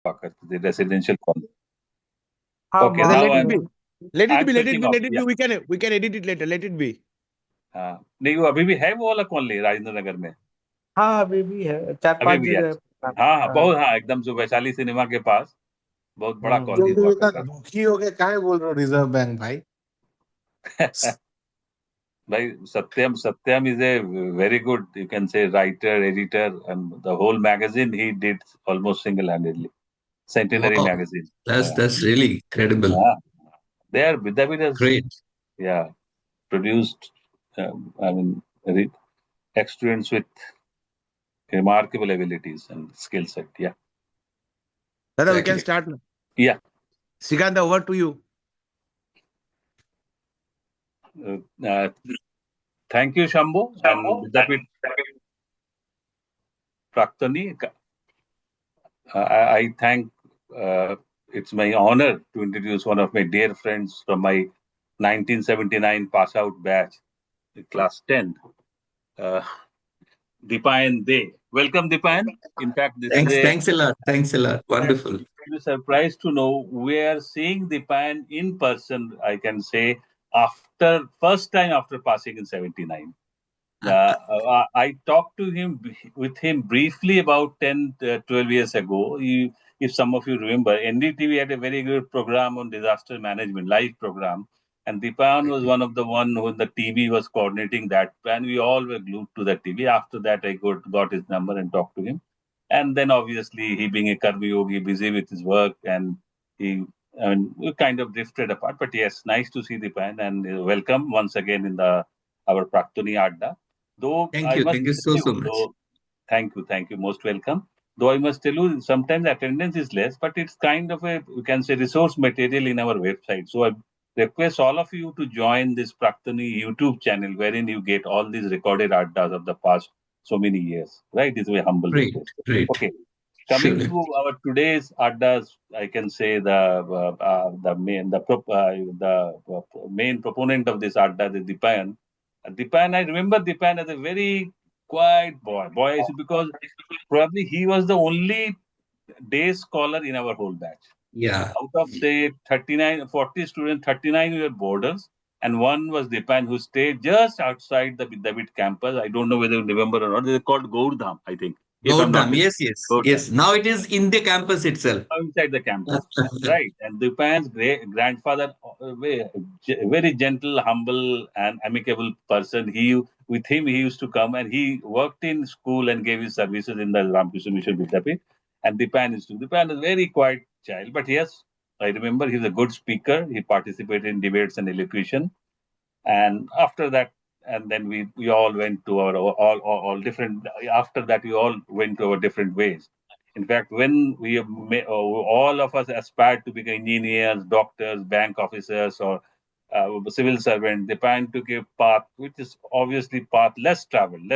the residential colony. हाँ Okay, brother, now let it be. Let it I'm be. Let it switching be. off. Let it be. Yeah. We can edit it later. Let it be. नहीं वो अभी भी है वो वाला colony Rajendra Nagar में? हाँ अभी भी है, चार अभी पांच भी है? जगह। हाँ हाँ हाँ। बहुत, हाँ एकदम जो वैशाली सिनेमा के पास बहुत बड़ा हम्म। कॉलोनी हुआ करता दुखी हो गए काहे बोल रहे हो रिजर्व बैंक भाई? था। भाई सत्यम is a very good, you can say, writer, editor, and the whole magazine he did almost single-handedly. Centenary Wow, magazine. that's really incredible. Yeah. There, Vidyapeeth has, Great. yeah, produced, I mean, students with remarkable abilities and skill set. Yeah. Brother, we can Exactly. start now. Yeah. Srikant, over to you. Thank you, Shambhu, and Vidyapeeth Praktani. I thank, it's my honor to introduce one of my dear friends from my 1979 pass out batch, class 10, uh, Dipayan Dey. Welcome, Dipayan. In fact, this is Thanks a lot. Thanks a lot. Wonderful. a surprise to know we are seeing Dipayan in person, I can say, after first time after passing in 79. I talked to him with him briefly about 10, 12 years ago. If some of you remember, NDTV had a very good program on disaster management, live program. And Dipan was one of the one who the TV was coordinating that. And we all were glued to the TV. After that, I got his number and talked to him. And then obviously, he being a Karmi Yogi, busy with his work, and he we kind of drifted apart. But yes, nice to see Dipan and welcome once again in the our Praktani Adda. Though Thank I you. must Thank you tell so you, much. thank you, most welcome. Though I must tell you, sometimes attendance is less, but it's kind of a, you can say, resource material in our website. So I request all of you to join this Praktani YouTube channel, wherein you get all these recorded addas of the past so many years. Right? This is a humble Great. request. Great. Okay. Coming Surely. to our today's addas, I can say the main proponent of this adda is Dipayan. Dipan, I remember Dipan as a very quiet boy. Boy, because probably he was the only day scholar in our whole batch. Yeah. Out of say 39, 40 students, 39 were boarders, and one was Dipan who stayed just outside the Vidyapith campus. I don't know whether you remember or not. They're called Gaurdham, I think, if I'm not Gaurdam. mistaken. Yes, yes, Gaurdam. yes. Now it is in the campus itself. Inside the campus, right? And Dipan's grandfather, very gentle, humble, and amicable person. With him, he used to come and he worked in school and gave his services in the Ramakrishna Mission Vidyapith. And Dipan is a very quiet child, but yes, I remember he's a good speaker. He participated in debates and elocution. And after that, and then we all went to our all different. After that, we all went to our different ways. In fact, when all of us aspired to become engineers, doctors, bank officers, or civil servants, the plan took a path which is obviously path less traveled,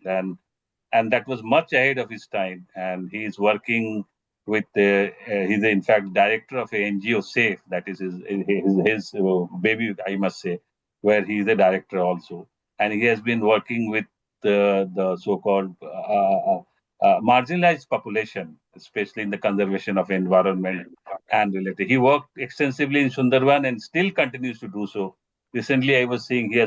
and that was much ahead of his time. And he is working with he's in fact director of a NGO Safe, that is his baby, I must say, where he is a director also, and he has been working with the so-called marginalized population, especially in the conservation of environment and related. He worked extensively in Sundarban and still continues to do so. Recently, I was seeing he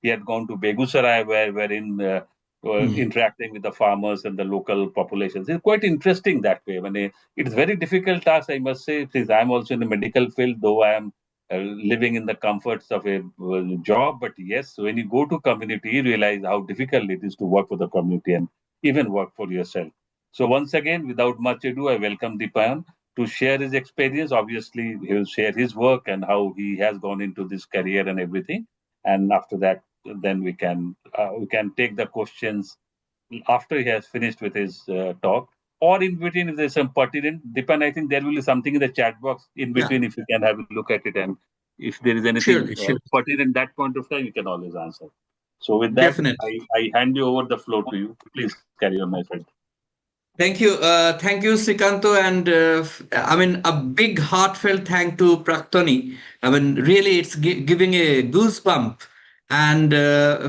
had gone to Begusarai, wherein Hmm. interacting with the farmers and the local populations. It's quite interesting that way. It's very difficult task, I must say, since I'm also in the medical field, though I am living in the comforts of a job. But yes, when you go to community, you realize how difficult it is to work for the community and even work for yourself. So once again, without much ado, I welcome Dipayan to share his experience. Obviously, he will share his work and how he has gone into this career and everything. And after that, then we can take the questions after he has finished with his talk, or in between if there's some pertinent. Depend, I think there will be something in the chat box in Yeah. between if you can have a look at it, and if there is anything Surely. Sure. pertinent that point of time, you can always answer. So with that, Definitely. I hand you over the floor to you. Please carry on, my friend. Thank you. Thank you, Srikanto. And I mean, a big heartfelt thank to Praktani. I mean, really, it's giving a goosebump. And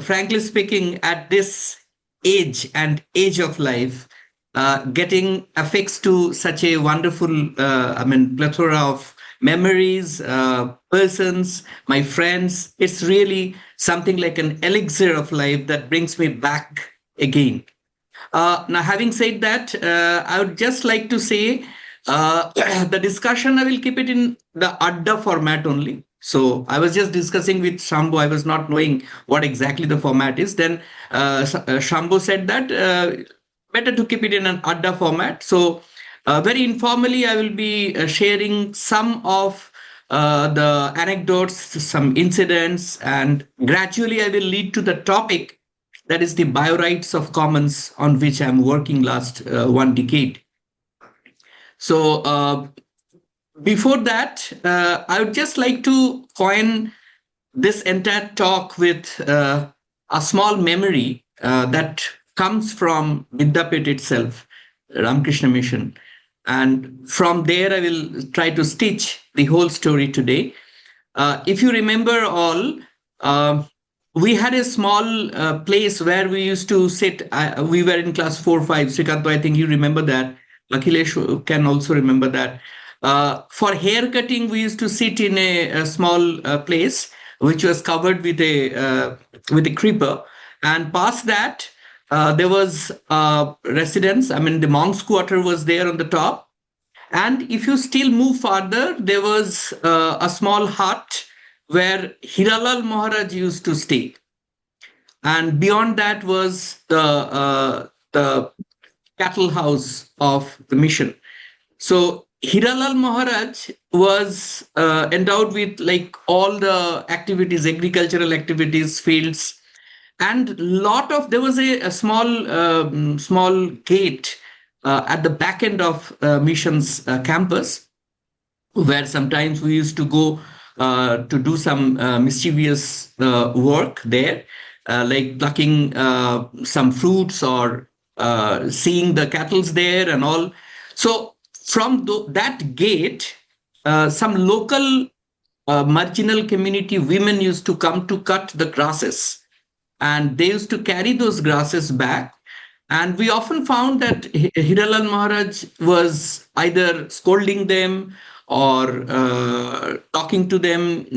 frankly speaking, at this age and age of life, getting affixed to such a wonderful, plethora of memories, persons, my friends. It's really something like an elixir of life that brings me back again. Now, having said that, I would just like to say the discussion, I will keep it in the Adda format only. So I was just discussing with Shambhu. I was not knowing what exactly the format is. Then Shambhu said that better to keep it in an Adda format. So very informally, I will be sharing some of the anecdotes, some incidents, and gradually I will lead to the topic that is the biorights of commons on which I'm working last 1 decade. So before that, I would just like to coin this entire talk with a small memory that comes from Vidyapet itself, Ramakrishna Mission. And from there, I will try to stitch the whole story today. If you remember all, we had a small place where we used to sit. We were in class 4, 5. Srikant, I think you remember that. Akhilesh can also remember that. For hair cutting, we used to sit in a small place which was covered with a creeper, and past that there was residence. I mean, the monks' quarter was there on the top, and if you still move farther, there was a small hut where Hiralal Maharaj used to stay, and beyond that was the cattle house of the mission. So Hiralal Maharaj was endowed with like all the activities, agricultural activities, fields, and there was a small gate at the back end of mission's campus, where sometimes we used to go to do some mischievous work there, like plucking some fruits or seeing the cattles there and all. So from that gate, some local marginal community women used to come to cut the grasses, and they used to carry those grasses back. And we often found that Hiralal Maharaj was either scolding them or talking to them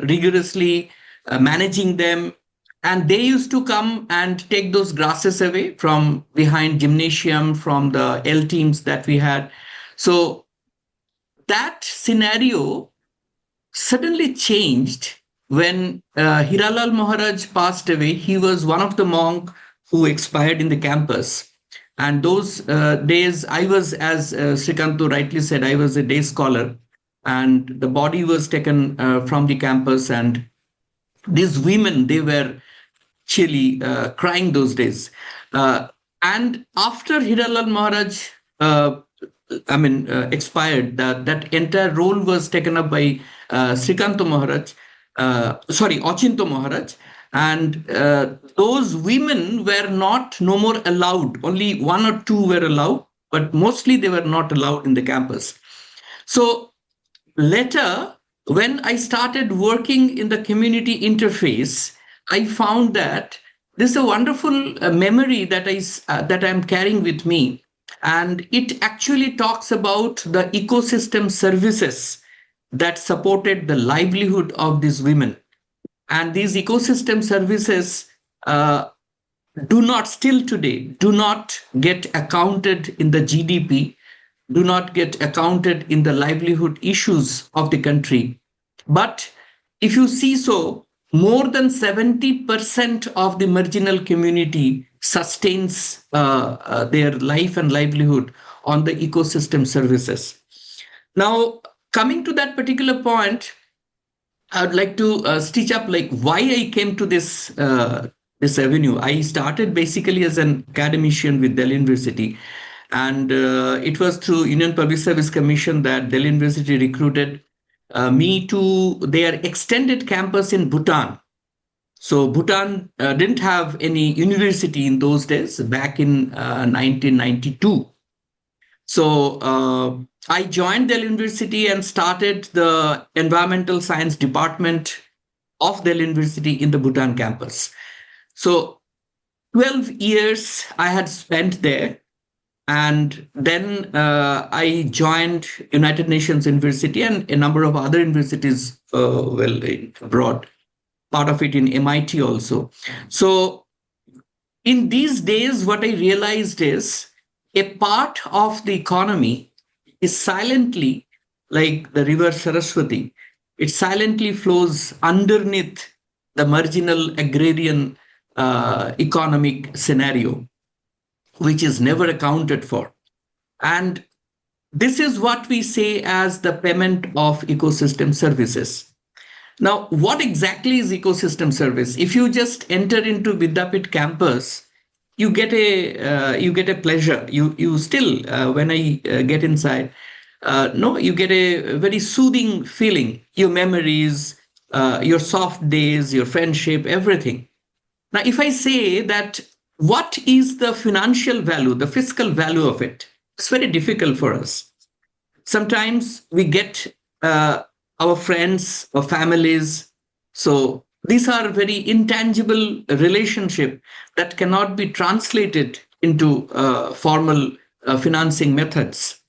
rigorously, managing them. And they used to come and take those grasses away from behind gymnasium, from the L teams that we had. So that scenario suddenly changed when Hiralal Maharaj passed away. He was one of the monks who expired in the campus. And those days, I was, as Srikanto rightly said, I was a day scholar. And the body was taken from the campus. And these women, they were actually crying those days. And after Hiralal Maharaj expired, that entire role was taken up by Srikanto Maharaj, Ochinto Maharaj. And those women were no more allowed. Only one or two were allowed, but mostly they were not allowed in the campus. So later, when I started working in the community interface, I found that this is a wonderful memory that I'm carrying with me. And it actually talks about the ecosystem services that supported the livelihood of these women. And these ecosystem services still today, do not get accounted in the GDP, do not get accounted in the livelihood issues of the country. But if you see, so more than 70% of the marginal community sustains their life and livelihood on the ecosystem services. Now, coming to that particular point, I would like to stitch up like why I came to this avenue. I started basically as an academician with Delhi University, and it was through Union Public Service Commission that Delhi University recruited me to their extended campus in Bhutan. So Bhutan didn't have any university in those days, back in 1992. So I joined Delhi University and started the environmental science department of Delhi University in the Bhutan campus. So 12 years I had spent there. And then I joined United Nations University and a number of other universities, abroad, part of it in MIT also. So in these days, what I realized is a part of the economy is silently, like the river Saraswati, it silently flows underneath the marginal agrarian economic scenario, which is never accounted for. And this is what we say as the payment of ecosystem services. Now, what exactly is ecosystem service? If you just enter into Vidyapit campus, you get a pleasure. You still when I get inside, no, you get a very soothing feeling. Your memories, your soft days, your friendship, everything. Now, if I say that, what is the financial value, the fiscal value of it? It's very difficult for us. Sometimes we get our friends or families. So these are very intangible relationship that cannot be translated into formal financing methods.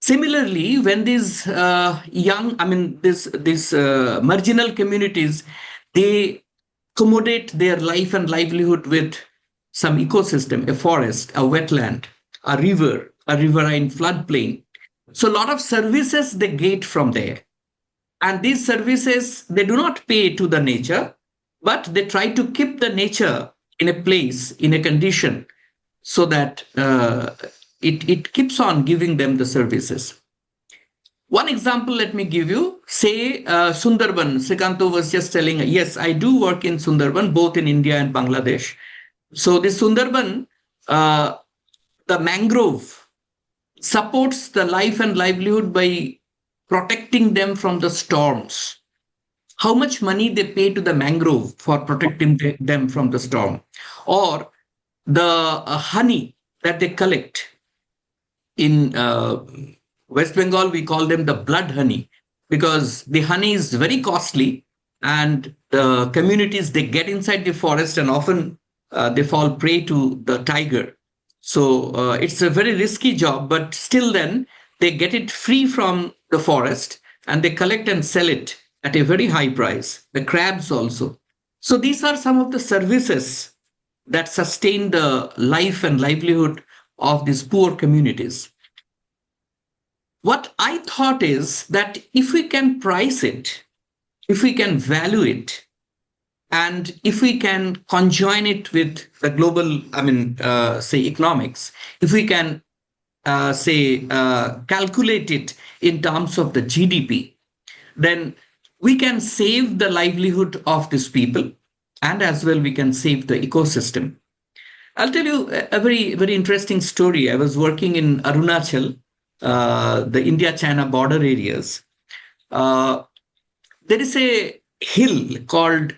Similarly, when these these marginal communities, they accommodate their life and livelihood with some ecosystem, a forest, a wetland, a river, a riverine floodplain. So a lot of services they get from there. And these services, they do not pay to the nature, but they try to keep the nature in a place, in a condition, so that it keeps on giving them the services. One example, let me give you. Say Sundarban. Srikanto was just telling, yes, I do work in Sundarban, both in India and Bangladesh. So the Sundarban, the mangrove supports the life and livelihood by protecting them from the storms. How much money they pay to the mangrove for protecting them from the storm, or the honey that they collect in West Bengal, we call them the blood honey, because the honey is very costly, and the communities, they get inside the forest and often they fall prey to the tiger. So it's a very risky job, but still then they get it free from the forest and they collect and sell it at a very high price. The crabs also. So these are some of the services that sustain the life and livelihood of these poor communities. What I thought is that if we can price it, if we can value it, and if we can conjoin it with the global, say economics, if we can calculate it in terms of the GDP, then we can save the livelihood of these people, and as well we can save the ecosystem. I'll tell you a very, very interesting story. I was working in Arunachal, the India-China border areas. There is a hill called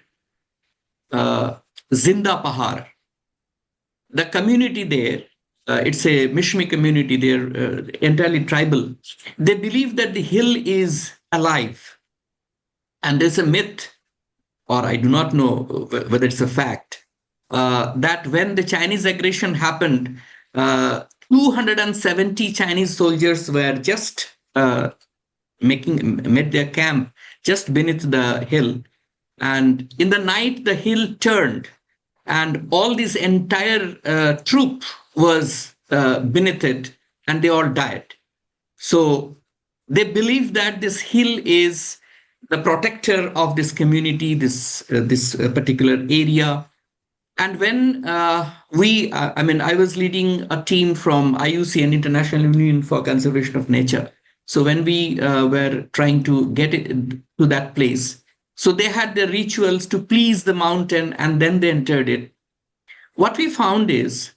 Zinda Pahar. The community there, it's a Mishmi community, they're entirely tribal. They believe that the hill is alive. And there's a myth, or I do not know whether it's a fact, that when the Chinese aggression happened, 270 Chinese soldiers were just made their camp just beneath the hill. And in the night, the hill turned, and all this entire troop was beneath it, and they all died. So they believe that this hill is the protector of this community, this particular area. And when I was leading a team from IUCN, International Union for Conservation of Nature. So when we were trying to get it to that place, so they had their rituals to please the mountain, and then they entered it. What we found is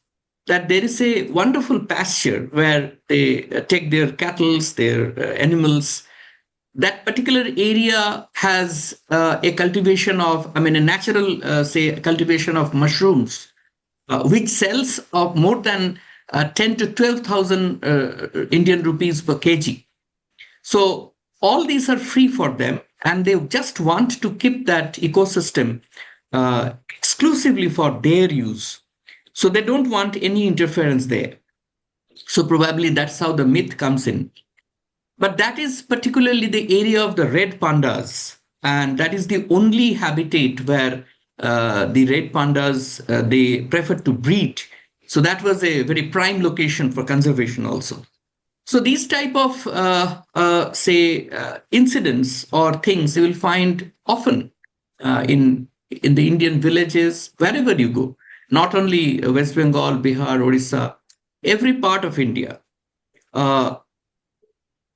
that there is a wonderful pasture where they take their cattle, their animals. That particular area has a cultivation of, a natural, cultivation of mushrooms, which sells of more than 10 to 12,000 Indian rupees per kg. So all these are free for them, and they just want to keep that ecosystem exclusively for their use. So they don't want any interference there. So probably that's how the myth comes in. But that is particularly the area of the red pandas, and that is the only habitat where the red pandas they prefer to breed. So that was a very prime location for conservation also. So these type of incidents or things you will find often in the Indian villages wherever you go. Not only West Bengal, Bihar, Orissa, every part of India. Uh,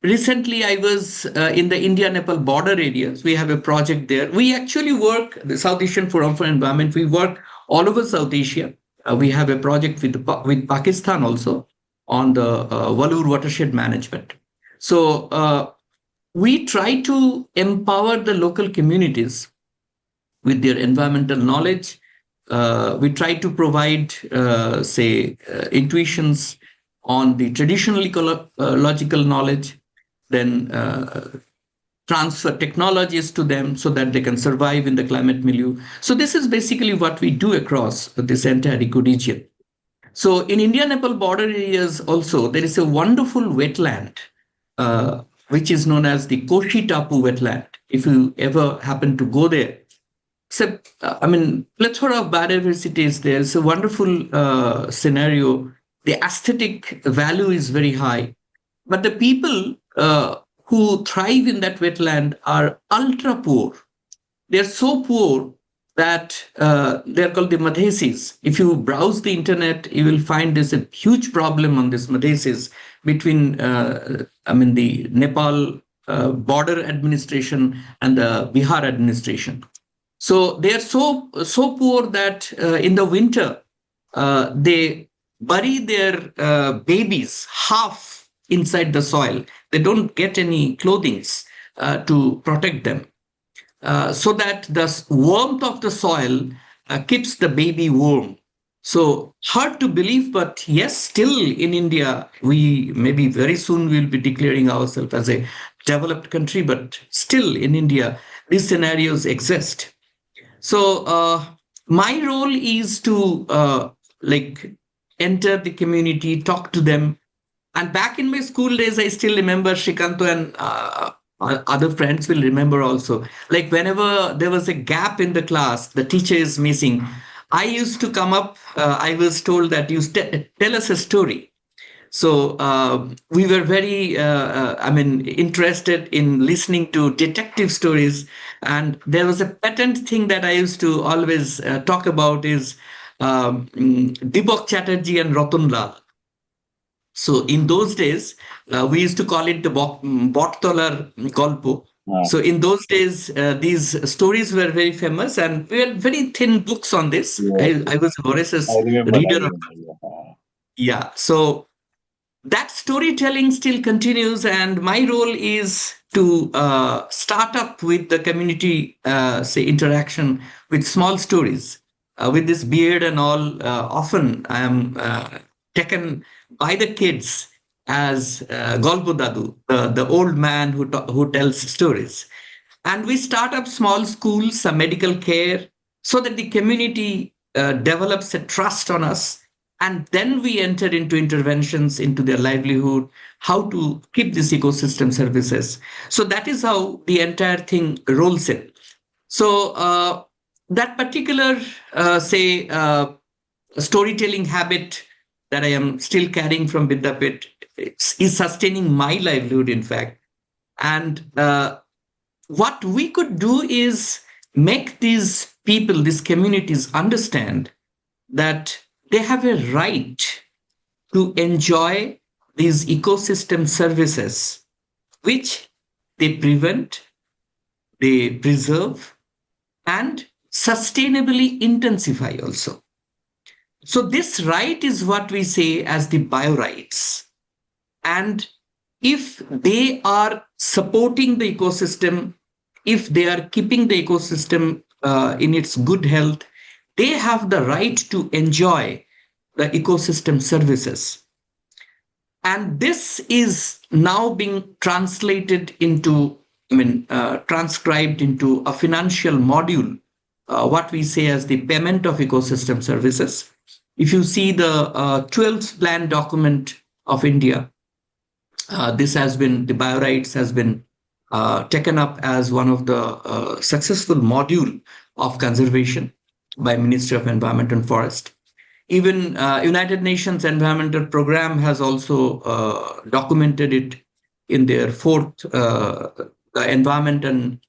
Recently, I was in the India-Nepal border areas. We have a project there. We actually work, the South Asian Forum for Environment, we work all over South Asia. We have a project with Pakistan also on the Walur watershed management. So we try to empower the local communities with their environmental knowledge. We try to provide, intuitions on the traditional ecological knowledge, then transfer technologies to them so that they can survive in the climate milieu. So this is basically what we do across this entire ecoregion. So in India-Nepal border areas also, there is a wonderful wetland, which is known as the Koshi Tapu wetland. If you ever happen to go there, so, plethora of biodiversity is there. It's a wonderful scenario. The aesthetic value is very high. But the people who thrive in that wetland are ultra poor. They're so poor that they're called the Madhesis. If you browse the internet, you will find there's a huge problem on this Madhesis between, the Nepal border administration and the Bihar administration. So they are so poor that in the winter they bury their babies half inside the soil. They don't get any clothing to protect them, so that the warmth of the soil keeps the baby warm. So hard to believe, but yes, still in India, we maybe very soon will be declaring ourselves as a developed country, but still in India, these scenarios exist. So my role is to enter the community, talk to them. And back in my school days, I still remember Srikant and other friends will remember also. Like whenever there was a gap in the class, the teacher is missing, I used to come up. I was told that you tell us a story. So we were very, interested in listening to detective stories. And there was a patent thing that I used to always talk about is Deepak Chatterjee and Ratan Lal. So in those days, we used to call it the Bottolar Golpo. Wow. So in those days, these stories were very famous, and we had very thin books on this. Yeah. I was a voracious I remember. reader. Yeah. So that storytelling still continues, and my role is to start up with the community, interaction with small stories. With this beard and all, often I am taken by the kids as Golpo Dadu, the old man who tells stories. And we start up small schools, some medical care, so that the community develops a trust on us. And then we enter into interventions into their livelihood, how to keep this ecosystem services. So that is how the entire thing rolls in. So that particular, storytelling habit that I am still carrying from Vidyapit is sustaining my livelihood, in fact. And what we could do is make these people, these communities understand that they have a right to enjoy these ecosystem services, which they prevent, they preserve, and sustainably intensify also. So this right is what we say as the bio rights. And if they are supporting the ecosystem, if they are keeping the ecosystem in its good health, they have the right to enjoy the ecosystem services. And this is now being translated into, transcribed into a financial module, what we say as the payment of ecosystem services. If you see the 12th plan document of India. The biorights has been taken up as one of the successful module of conservation by Ministry of Environment and Forest. Even United Nations Environmental Program has also documented it in their fourth Environment and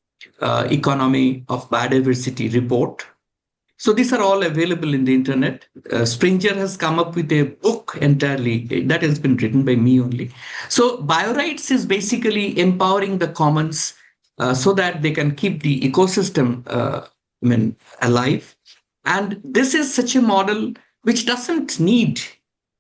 Economy of Biodiversity report. So these are all available in the internet. Springer has come up with a book entirely that has been written by me only. So biorights is basically empowering the commons so that they can keep the ecosystem alive. And this is such a model which doesn't need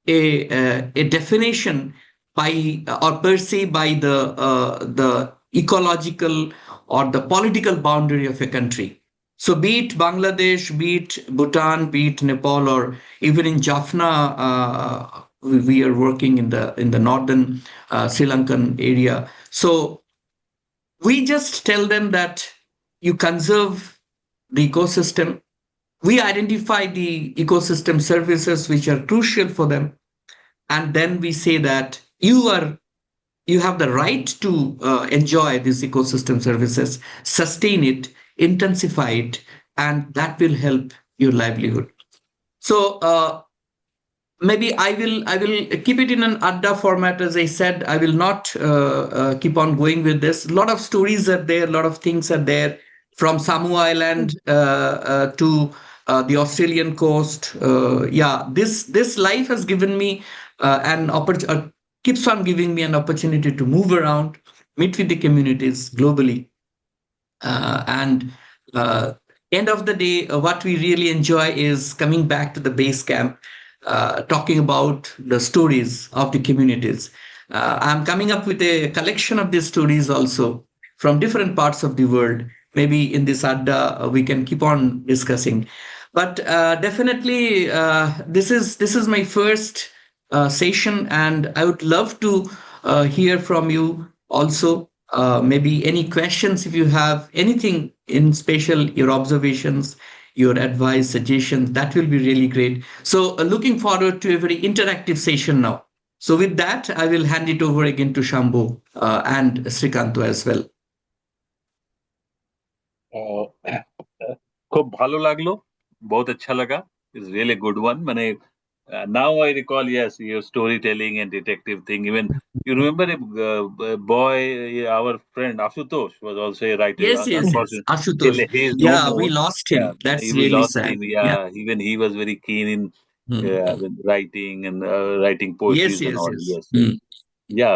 a definition by or per se by the ecological or the political boundary of a country. So be it Bangladesh, be it Bhutan, be it Nepal, or even in Jaffna, we are working in the northern Sri Lankan area. So we just tell them that you conserve the ecosystem. We identify the ecosystem services which are crucial for them, and then we say that you have the right to enjoy these ecosystem services, sustain it, intensify it, and that will help your livelihood. So maybe I will keep it in an Adda format. As I said, I will not keep on going with this. A lot of stories are there, a lot of things are there, from Samoa Island to the Australian coast. This life has given me an opportunity, keeps on giving me an opportunity to move around, meet with the communities globally, and end of the day, what we really enjoy is coming back to the base camp, talking about the stories of the communities. I'm coming up with a collection of these stories also from different parts of the world. Maybe in this Adda, we can keep on discussing. But definitely, this is my first session, and I would love to hear from you also. Maybe any questions, if you have anything in special, your observations, your advice, suggestions, that will be really great. So looking forward to a very interactive session now. So with that, I will hand it over again to Shambhu and Srikanto as well. খুব ভালো লাগলো, बहुत अच्छा लगा. It's really a good one. Now I recall, yes, your storytelling and detective thing. Even you remember a boy, our friend Ashutosh was also a writer. Yes. Unfortunately, Ashutosh. he is no Yeah, we more. lost Yeah, him. That's we really lost sad. him. Yeah. Yeah, even he was very keen in Mm. writing and writing Yes, poetries and yes, all. yes. Yes, yes. Mm. Yeah,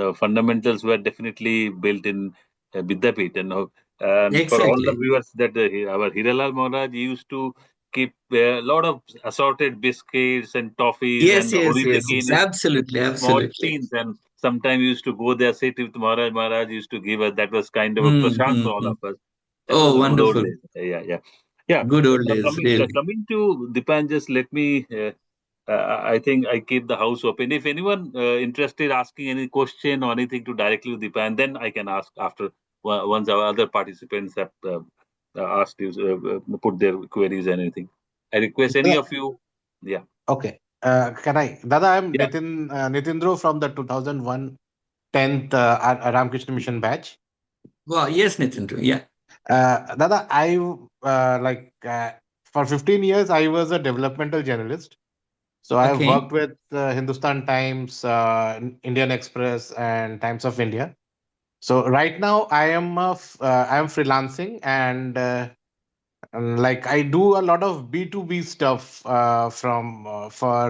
the fundamentals were definitely built in Vidyapit, and for all the Exactly. viewers, that our Hiralal Maharaj used to keep a lot of assorted biscuits and toffees and Yes. Hori in Absolutely, small absolutely. teens, and sometimes we used to go there, sit with Maharaj. Maharaj used to give us, that was kind of a prashant for all Mm. of us. That was Oh, a good old wonderful. days. Yeah. Good old Now days, coming really. coming to Dipan, just let me. I think I keep the house open. If anyone interested asking any question or anything to directly with Dipan, then I can ask after once our other participants have asked you, put their queries and anything. I request any Dada, of you. Yeah. okay. Can I? Dada, I'm Yeah. Nitindro from the 2001 10th Ramakrishna Mission batch. Wow, yes, Nitin. Yeah. Dada, for 15 years, I was a developmental journalist. So I have Okay. worked with Hindustan Times, Indian Express, and Times of India. So right now I am freelancing, and like I do a lot of B2B stuff from for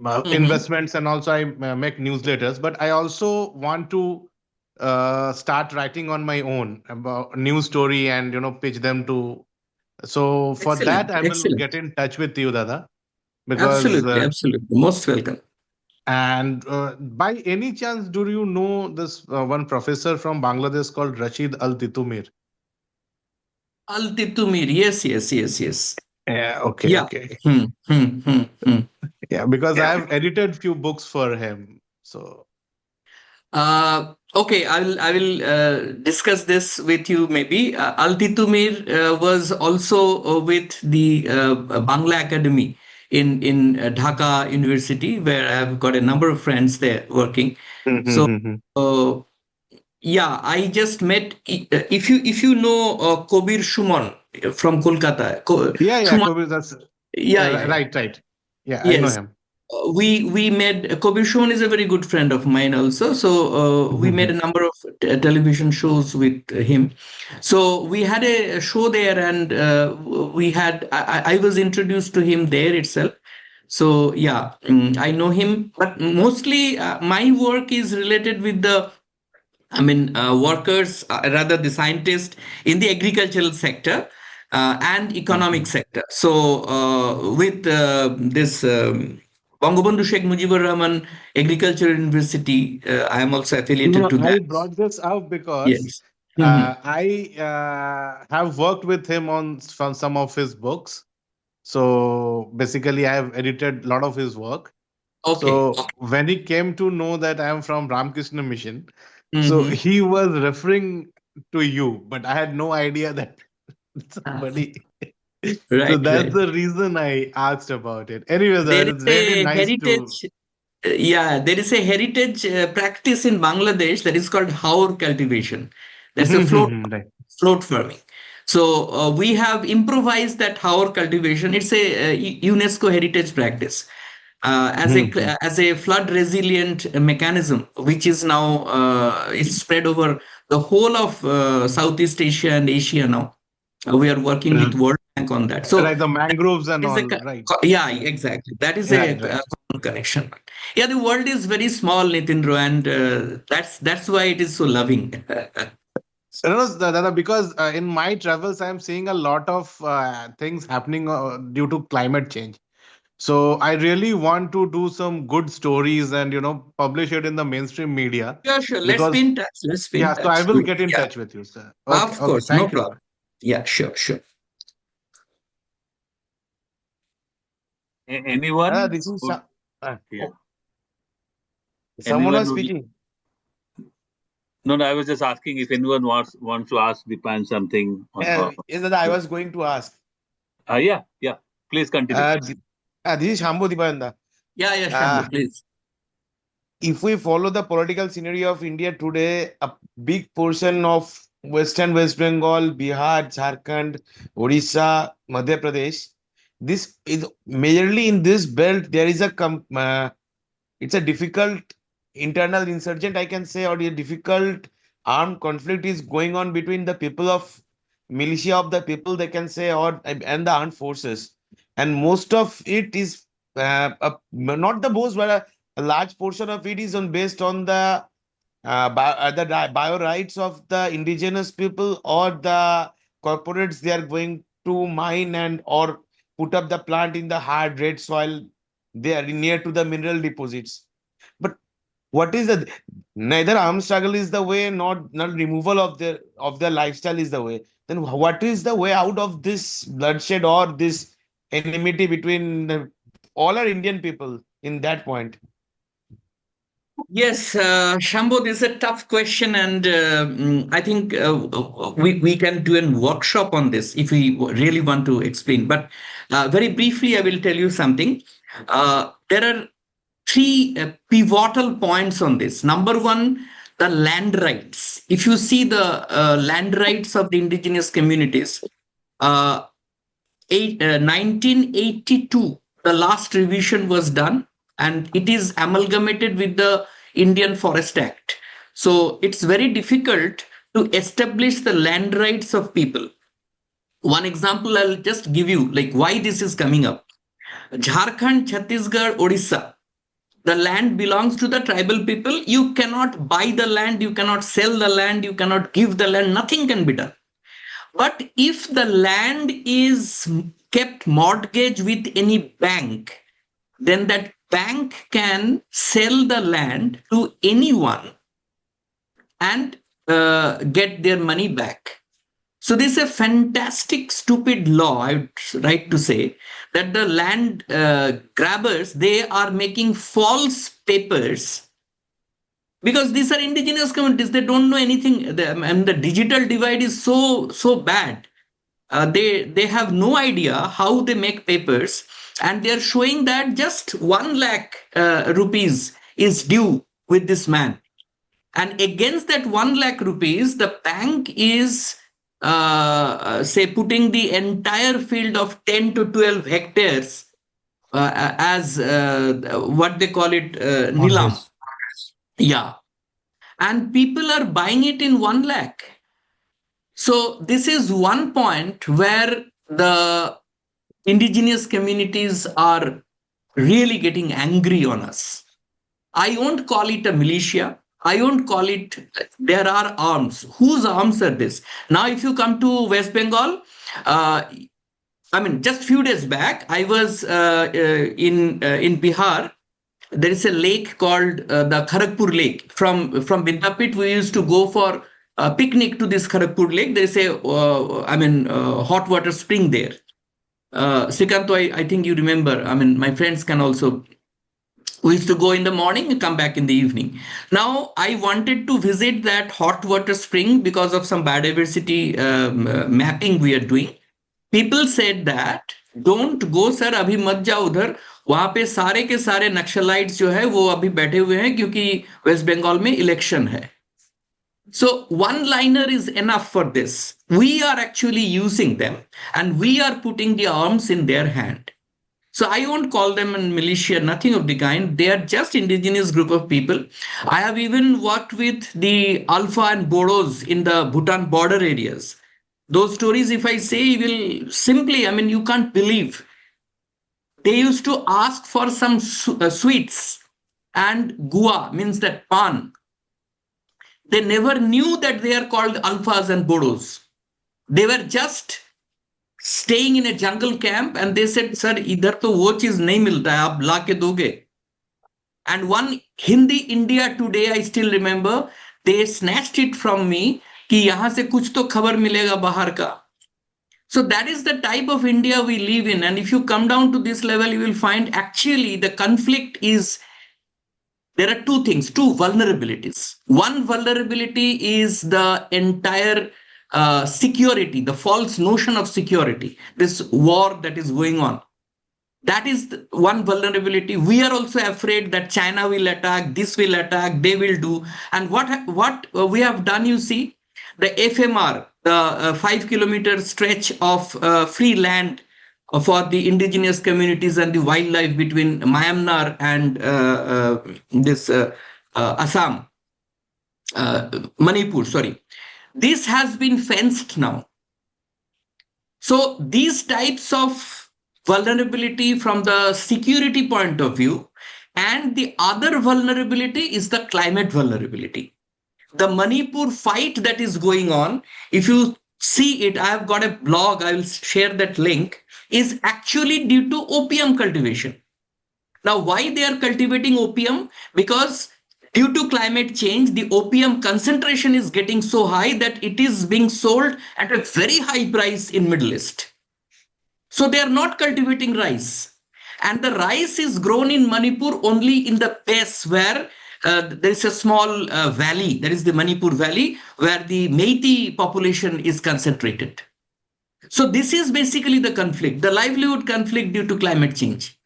Mm-hmm. investments, and also I make newsletters. But I also want to start writing on my own about news story and pitch them to. So for that, Excellent. I will Excellent. get in touch with you, Dada, because Absolutely. Most welcome. and by any chance, do you know this one professor from Bangladesh called Rashid Al Titumir? Al Titumir. Yes. Yeah. Okay. Yeah. Okay. Hmm. Yeah, because I Yeah. have edited few books for him. So Okay, I will discuss this with you maybe. Al Titumir was also with the Bangla Academy. in Dhaka University, where I've got a number of friends there working. So uh, yeah, I just met. If you know Kobir Shuman from Kolkata, Yeah, yeah, Shuman, Kabir, that's yeah, yeah, yeah. right, right. Yeah, I know Yes. him. We made Kobir Shuman is a very good friend of mine also. So we made a number of television shows with him. So we had a show there, and we had I was introduced to him there itself. So yeah, I know him, but mostly my work is related with the workers, rather the scientists in the agricultural sector and economic sector. So, with this Bangabandhu Sheikh Mujibur Rahman Agricultural University, I am also No, affiliated no, to I that. brought this up because Yes. Mhm. I have worked with him on from some of his books. So basically, I have edited a lot of his work. Okay. So when he came to know that I am from Ramakrishna Mission, so Hmm. he was referring to you, but I had no idea that somebody. So Right, that's right. the reason I asked about it. Anyway, There that is it's really a nice to. heritage. Yeah, there is a heritage practice in Bangladesh that is called haur cultivation. That's a Right. float farming. So we have improvised that haur cultivation. It's a UNESCO heritage practice as a flood resilient mechanism, which is now it's spread over the whole of Southeast Asia and Asia now. We are working with World Bank on that. So Right, the mangroves and is a all, right? yeah, exactly, that is a, Right, right. common connection. Yeah, the world is very small, Nitindro, and that's why it is so loving. No, no, Dada, because in my travels, I'm seeing a lot of things happening due to climate change. So I really want to do some good stories and publish it in the mainstream media Sure, sure, let's be because in touch, let's be in yeah. So I touch. will get in Yeah, touch with you, sir. Okay, of okay. course, no Thank you, problem. Dada. Yeah, sure, sure. Anyone This is would, yeah, someone anyone was would. speaking. No, no, I was just asking if anyone wants to ask Dipan something on. Yes, Dada, I was going to ask. Yeah, yeah. Please continue. Uh, th- this is Shambhu Dipayan. Yeah, yeah, Uh, Shambhu, please. if we follow the political scenario of India today, a big portion of Western West Bengal, Bihar, Jharkhand, Odisha, Madhya Pradesh, this is majorly in this belt. There is it's a difficult internal insurgent, I can say, or a difficult armed conflict is going on between the people of militia of the people, they can say, or and the armed forces, and most of it is not the most, but a large portion of it is on based on the bio rights of the indigenous people or the corporates. They are going to mine and or put up the plant in the hard red soil. They are near to the mineral deposits. But what is the neither armed struggle is the way, not removal of their lifestyle is the way. Then what is the way out of this bloodshed or this enmity between all our Indian people in that point? Yes, Shambhu, this is a tough question, and I think we can do a workshop on this if we really want to explain. But very briefly, I will tell you something. There are three pivotal points on this. Number one, the land rights. If you see the land rights of the indigenous communities, uh, 1982, the last revision was done, and it is amalgamated with the Indian Forest Act. So it's very difficult to establish the land rights of people. One example I'll just give you, like why this is coming up. Jharkhand, Chhattisgarh, Odisha, the land belongs to the tribal people. You cannot buy the land, you cannot sell the land, you cannot give the land, nothing can be done. But if the land is kept mortgage with any bank, then that bank can sell the land to anyone and get their money back. So this is a fantastic, stupid law, I would like to say, that the land grabbers, they are making false papers because these are indigenous communities. They don't know anything, and the digital divide is so bad. They have no idea how they make papers, And they are showing that just 1 lakh rupees is due with this man. And against that 1 lakh rupees, the bank is, say, putting the entire field of 10 to 12 hectares as what they call it, nilam. Mortgage. Yeah. And people are buying it in 1 lakh. So this is one point where the indigenous communities are really getting angry on us. I won't call it a militia. I won't call it, there are arms. Whose arms are this? Now, if you come to West Bengal, I mean, just few days back, I was in Bihar. There is a lake called the Kharagpur Lake. From Vidyapit, we used to go for a picnic to this Kharagpur Lake. There is a, hot water spring there. Srikant, I think you remember. I mean, my friends can also. We used to go in the morning and come back in the evening. Now, I wanted to visit that hot water spring because of some biodiversity mapping we are doing. People said that don't go sir, अभी मत जाओ उधर, वहां पे सारे के सारे Naxalites जो है वो अभी बैठे हुए हैं क्योंकि वेस्ट बंगाल में इलेक्शन है. So one liner is enough for this. We are actually using them and we are putting the arms in their hand. So I won't call them a militia, nothing of the kind. They are just indigenous group of people. I have even worked with the Alpha and Bodos in the Bhutan border areas. Those stories, if I say, you will simply, I mean, you can't believe. They used to ask for some sweets, and gua means that pan. They never knew that they are called alphas and bodos. They were just staying in a jungle camp and they said, sir, idhar to wo cheez nahi milta hai, aap la ke doge. And one Hindi India Today, I still remember, they snatched it from me कि यहाँ से कुछ तो खबर मिलेगा बाहर का. So that is the type of India we live in. And if you come down to this level, you will find actually the conflict is, there are two things, two vulnerabilities. One vulnerability is the entire security, the false notion of security, this war that is going on. That is one vulnerability. We are also afraid that China will attack, this will attack, they will do. And what we have done, you see, the FMR, the 5 kilometer stretch of free land for the indigenous communities and the wildlife between Myanmar and this Assam, Manipur, sorry. This has been fenced now. So these types of vulnerability from the security point of view, and the other vulnerability is the climate vulnerability. The Manipur fight that is going on, if you see it, I have got a blog, I will share that link, is actually due to opium cultivation. Now, why they are cultivating opium? Because due to climate change, the opium concentration is getting so high that it is being sold at a very high price in Middle East. So they are not cultivating rice. And the rice is grown in Manipur only in the base where there is a small valley, that is the Manipur Valley, where the Meitei population is concentrated. So this is basically the conflict, the livelihood conflict due to climate change.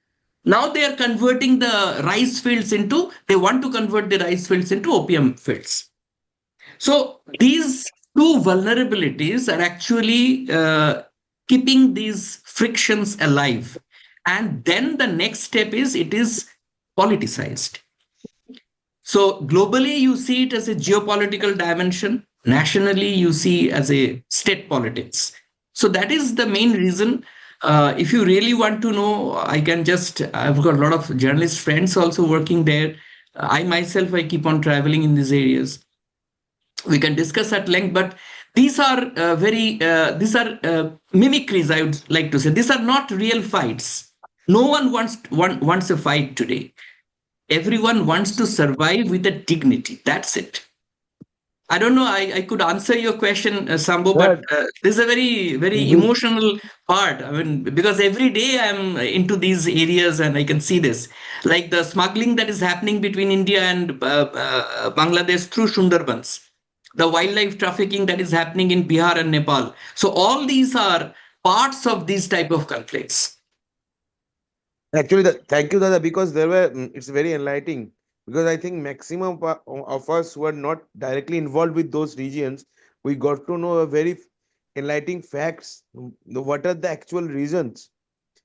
Now they are converting the rice fields into, they want to convert the rice fields into opium fields. So these two vulnerabilities are actually keeping these frictions alive. And then the next step is it is politicized. So globally, you see it as a geopolitical dimension. Nationally, you see as a state politics. So that is the main reason. If you really want to know, I've got a lot of journalist friends also working there. I myself, I keep on traveling in these areas. We can discuss at length, but these are mimicries, I would like to say. These are not real fights. No one wants a fight today. Everyone wants to survive with a dignity. That's it. I don't know. I could answer your question, Sambo, but this is a very, very emotional part. I mean, because every day I'm into these areas and I can see this, like the smuggling that is happening between India and Bangladesh through Sundarbans, the wildlife trafficking that is happening in Bihar and Nepal. So all these are parts of these type of conflicts. Actually, thank you, Dada, because there were it's very enlightening. Because I think maximum of us who are not directly involved with those regions, we got to know a very enlightening facts. What are the actual reasons?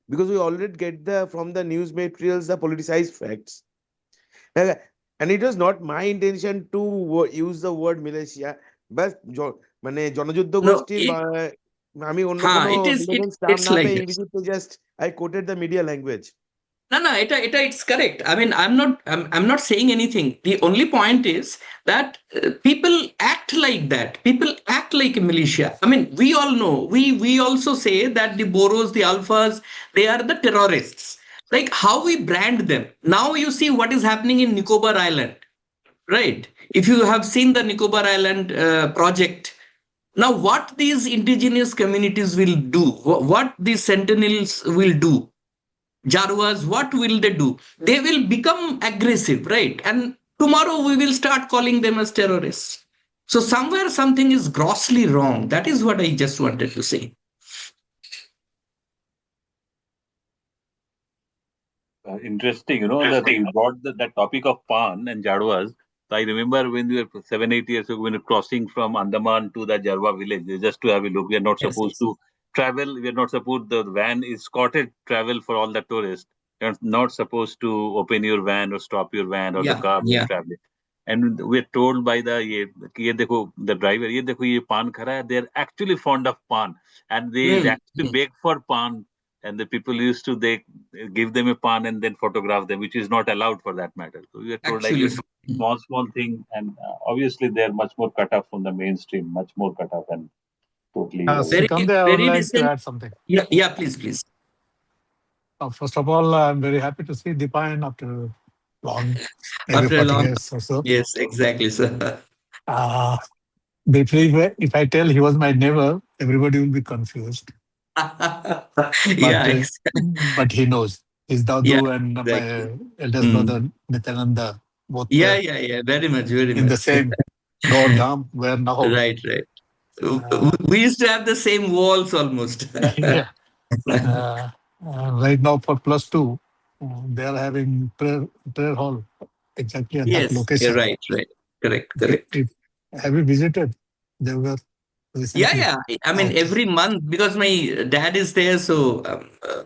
Because we already get the from the news materials the politicized facts. Uh, and it was not my intention to use the word militia, but মানে জনযুদ্ধ No, গোষ্ঠীর it, বা আমি অন্য কোনো it is, মিলেটেন্স term it's না like পেয়ে this. ইংরেজিতে just I quoted the media language. No, no, it's correct. I mean, I'm not saying anything. The only point is that people act like that. People act like a militia. I mean, we all know. We also say that the Boros, the Alphas, they are the terrorists. Like how we brand them. Now you see what is happening in Nicobar Island, right? If you have seen the Nicobar Island project, now what these indigenous communities will do, what these sentinels will do, Jarwas, what will they do? They will become aggressive, right? And tomorrow we will start calling them as terrorists. So somewhere something is grossly wrong. That is what I just wanted to say. Interesting, that you brought that topic of Pan and Jadwas. So I remember when we were 7, 8 years ago, when we were crossing from Andaman to the Jarwa village, just to have a look. We are not Yes, supposed yes. to travel. We are not supposed, the van is escorted travel for all the tourists. You're not supposed to open your van or stop your van or the Yeah, car when yeah, traveling. And we're told by the driver, ye pan khara hai. They're actually fond of pan and they mm, actually beg for pan, and the people used to they give them a pan and then photograph them, which is not allowed for that matter. So we are told like actually. this small thing, and obviously they are much more cut off from the mainstream, much more cut off and totally Very, avoided. Srikant, I would very like to decent. add something. Yeah, yeah, please, please. First of all, I'm very happy to see Dipayan after long, maybe After a 40 long, years or so. yes, exactly, sir. Uh, Briefly, if I tell he was my neighbor, everybody will be confused. But Yeah, but he knows. His yeah, Dadu and exactly. my eldest Mm. brother Nityananda both Yeah, were yeah, yeah, very much, very in the much. same Gaur Dham where now. Right, right. Uh, We used to have the same walls almost. yeah. Uh, right now for plus two, they are having prayer hall exactly at that Yes, you're location. right, right. Correct, If, correct. if, have you visited? They were Yeah, recently. yeah. I mean, Okay. every month because my dad is there, so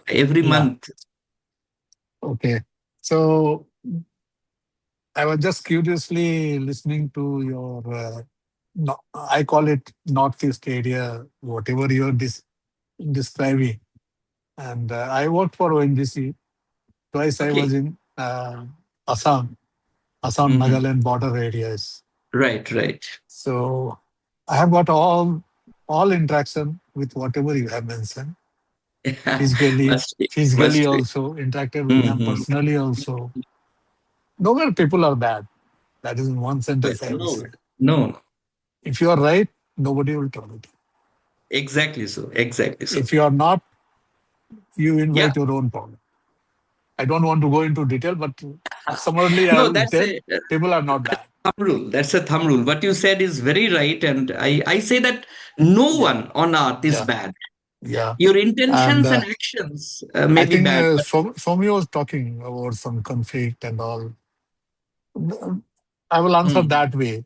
every Yeah. month. Okay. So I was just curiously listening to your, no, I call it Northeast area, whatever you're describing. And I worked for ONGC. Twice I Okay. was in Assam, Assam, Hmm. Nagaland border areas. Right, right. So I have got all interaction with whatever you have mentioned. Physically, Must be, physically must be. also interacted with them Hmm. personally also. Nowhere people are bad. That is in one sentence I will No, say. no. If you are right, nobody will tolerate you. Exactly so. Exactly so. If you are not, you Yeah. invite your own problem. I don't want to go into detail, but summarily I No, will that's tell a people are not bad. thumb rule. That's a thumb rule. What you said is very right, and I say that no Yeah, one on earth is yeah, bad. yeah. Your And intentions and actions may I be think bad, but Somi was talking about some conflict and all. I will answer mm, that way.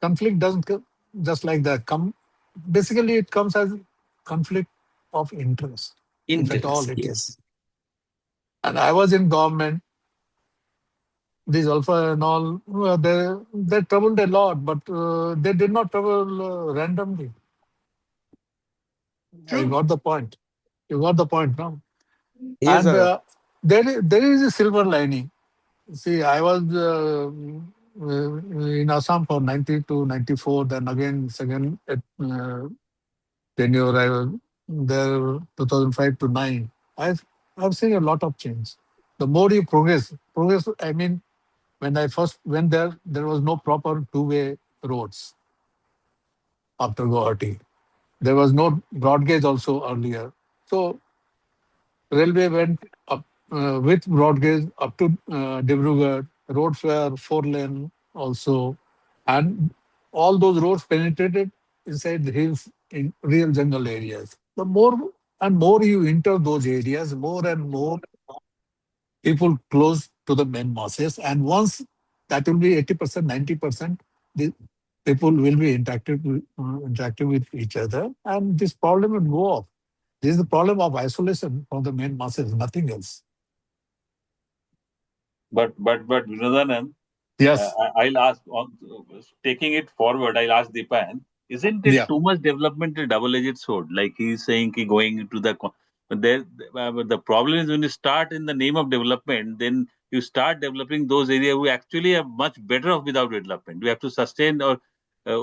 Conflict doesn't come just like that. Basically, it comes as conflict of interest, if at all interest. it is. Yes. And I was in government. These alpha and all, they traveled a lot, but they did not travel randomly. I True. got the point. You got the point now. Yes, And sir. there is a silver lining. See, I was in Assam for 90 to 94. Then again, second tenure, I was there 2005 to 9. I've seen a lot of change. The more you progress. I mean, when I first went there, there was no proper two-way roads after Guwahati. There was no broad gauge also earlier. So railway went up with broad gauge up to Dibrugarh. Roads were four lane also, and all those roads penetrated inside the hills in real jungle areas. The more and more you enter those areas, more and more people close to the main masses. And once that will be 80%, 90%, the people will be interactive with each other, and this problem will go off. This is the problem of isolation from the main masses, nothing else. But Vinodanand, Yes. I'll ask, taking it forward, I'll ask Dipan, isn't it Yeah. too much development a double-edged sword? Like he's saying, going into but the problem is when you start in the name of development, then you start developing those areas who actually are much better off without development. We have to sustain, or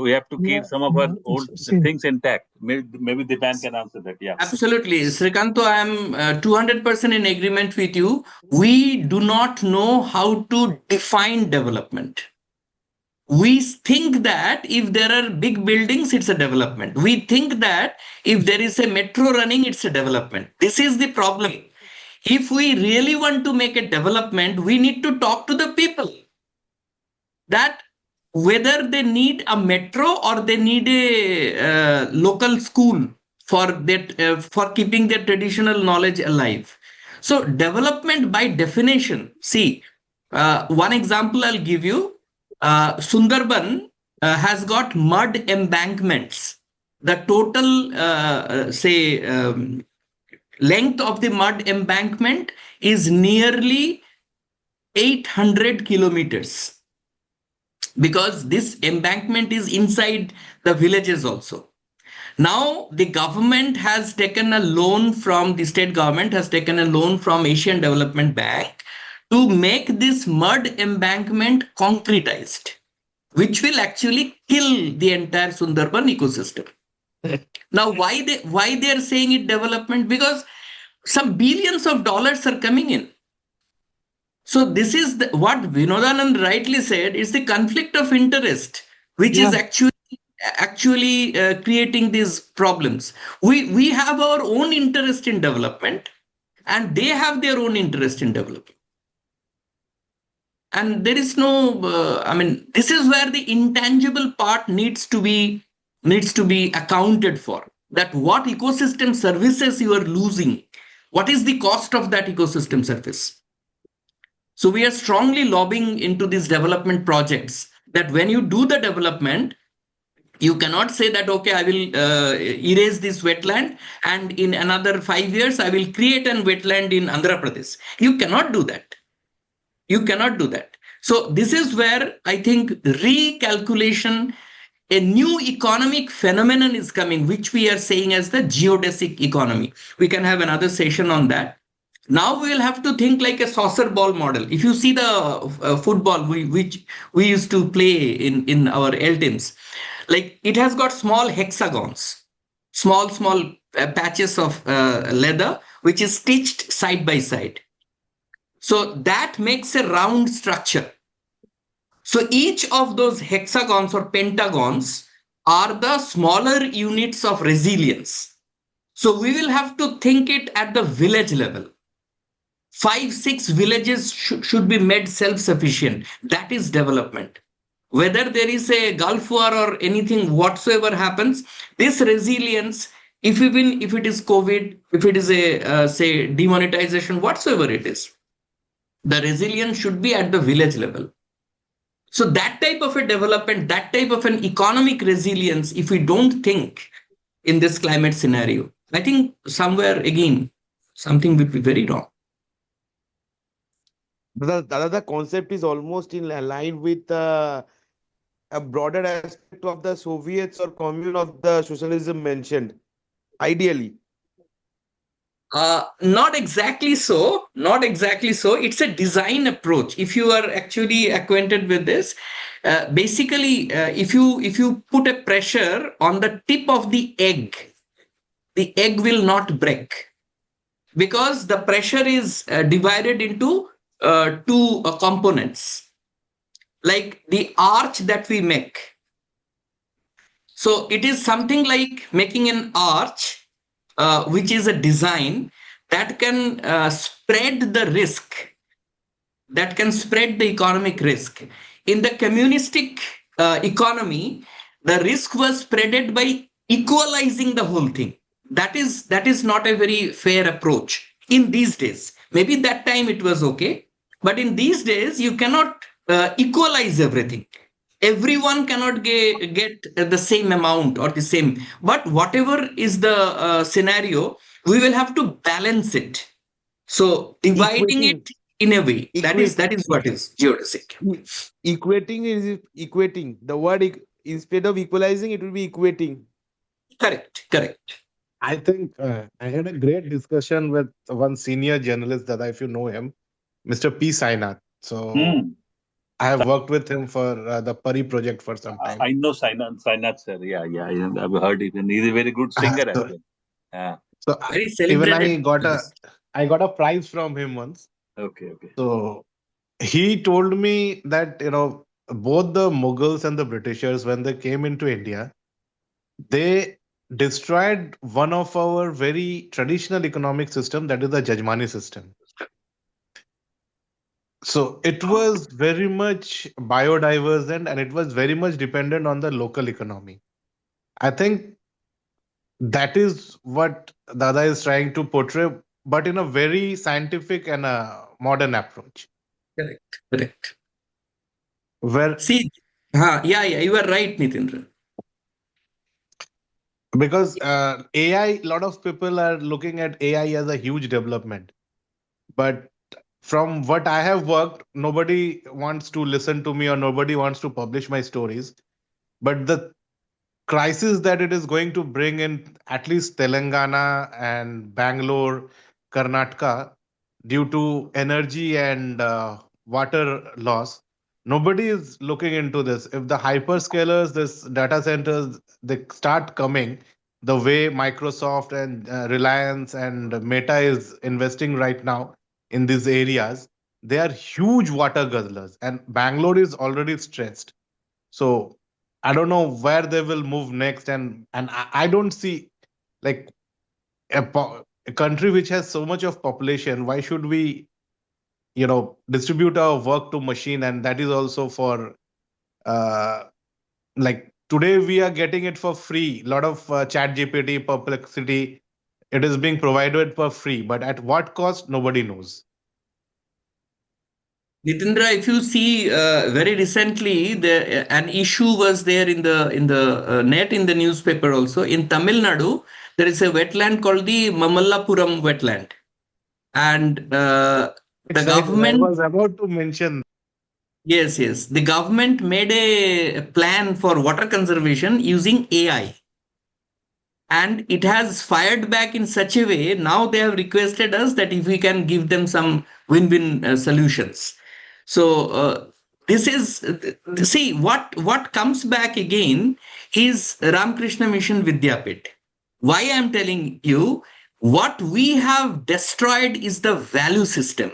we have to keep Yeah. some of our old See, things intact. Maybe Dipan can answer that. Yeah. Absolutely. Srikanto, I am 200% in agreement with you. We do not know how to define development. We think that if there are big buildings, it's a development. We think that if there is a metro running, it's a development. This is the problem. If we really want to make a development, we need to talk to the people that whether they need a metro or they need a local school for keeping their traditional knowledge alive. So development by definition, see, one example I'll give you. Sundarban has got mud embankments. The total say length of the mud embankment is nearly 800 kilometers, because this embankment is inside the villages also. Now the government has taken a loan from the state government has taken a loan from Asian Development Bank to make this mud embankment concretized, which will actually kill the entire Sundarban ecosystem. Now why they are saying it development? Because some billions of dollars are coming in. So this is what Vinodanand rightly said, is the conflict of interest, which is actually creating these problems. We have our own interest in development, and they have their own interest in development. And there is no, this is where the intangible part needs to be accounted for. That what ecosystem services you are losing, what is the cost of that ecosystem service? So we are strongly lobbying into these development projects that when you do the development, you cannot say that, okay, I will erase this wetland and in another 5 years, I will create an wetland in Andhra Pradesh. You cannot do that. You cannot do that. So this is where I think recalculation, a new economic phenomenon is coming, which we are saying as the geodesic economy. We can have another session on that. Now we will have to think like a saucer ball model. If you see the football which we used to play in our L teams, like it has got small hexagons, small patches of leather, which is stitched side by side. So that makes a round structure. So each of those hexagons or pentagons are the smaller units of resilience. So we will have to think it at the village level. 5-6 villages should be made self-sufficient. That is development. Whether there is a Gulf War or anything whatsoever happens, this resilience, even if it is COVID, if it is a say demonetization, whatsoever it is, the resilience should be at the village level. So that type of a development, that type of an economic resilience, if we don't think in this climate scenario, I think somewhere again, something would be very wrong. The concept is almost in line with a broader aspect of the Soviets or commune of the socialism mentioned, ideally. Not exactly so. Not exactly so. It's a design approach. If you are actually acquainted with this, basically, if you put a pressure on the tip of the egg will not break, because the pressure is divided into two components, like the arch that we make. So it is something like making an arch, which is a design that can spread the risk, that can spread the economic risk. In the communistic economy, the risk was spreaded by equalizing the whole thing. That is not a very fair approach in these days. Maybe that time it was okay, but in these days you cannot equalize everything. Everyone cannot get the same amount or the same, but whatever is the scenario, we will have to balance it. So dividing Equating, it in a way, equate, that is what is geodesic. equating is equating. The word instead of equalizing, it will be equating. Correct, correct. I think I had a great discussion with one senior journalist that if you know him, Mr. P. Sainath. So Hmm. I have worked with him for the Pari project for some time. I know Sainath sir. Yeah, yeah. I've heard it. And he's a very good singer as So, well. Yeah. Very even celebrated. I got a prize from him once. Okay, okay. So he told me that both the Mughals and the Britishers, when they came into India, they destroyed one of our very traditional economic system, that is the Jajmani system. So it was very much biodivergent and it was very much dependent on the local economy. I think that is what Dada is trying to portray, but in a very scientific and a modern approach. Correct, correct. Where See, yeah, you are right, Nitendra. because AI, a lot of people are looking at AI as a huge development, but from what I have worked, nobody wants to listen to me or nobody wants to publish my stories. But the crisis that it is going to bring in at least Telangana and Bangalore, Karnataka, due to energy and water loss, nobody is looking into this. If the hyperscalers, this data centers, they start coming the way Microsoft and Reliance and Meta is investing right now in these areas, they are huge water guzzlers, and Bangalore is already stressed. So I don't know where they will move next, and I don't see like a country which has so much of population. Why should we distribute our work to machine? And that is also for uh, like today we are getting it for free. A lot of Chat GPT, Perplexity, it is being provided for free, but at what cost? Nobody knows. Nitendra, if you see, very recently, an issue was there in the net, in the newspaper also. In Tamil Nadu, there is a wetland called the Mamallapuram wetland, and the I government, was about to mention. yes, yes, the government made a plan for water conservation using AI, and it has fired back in such a way. Now they have requested us that if we can give them some win-win solutions. So this is see what comes back again is Ramakrishna Mission Vidyapit. Why I am telling you, what we have destroyed is the value system.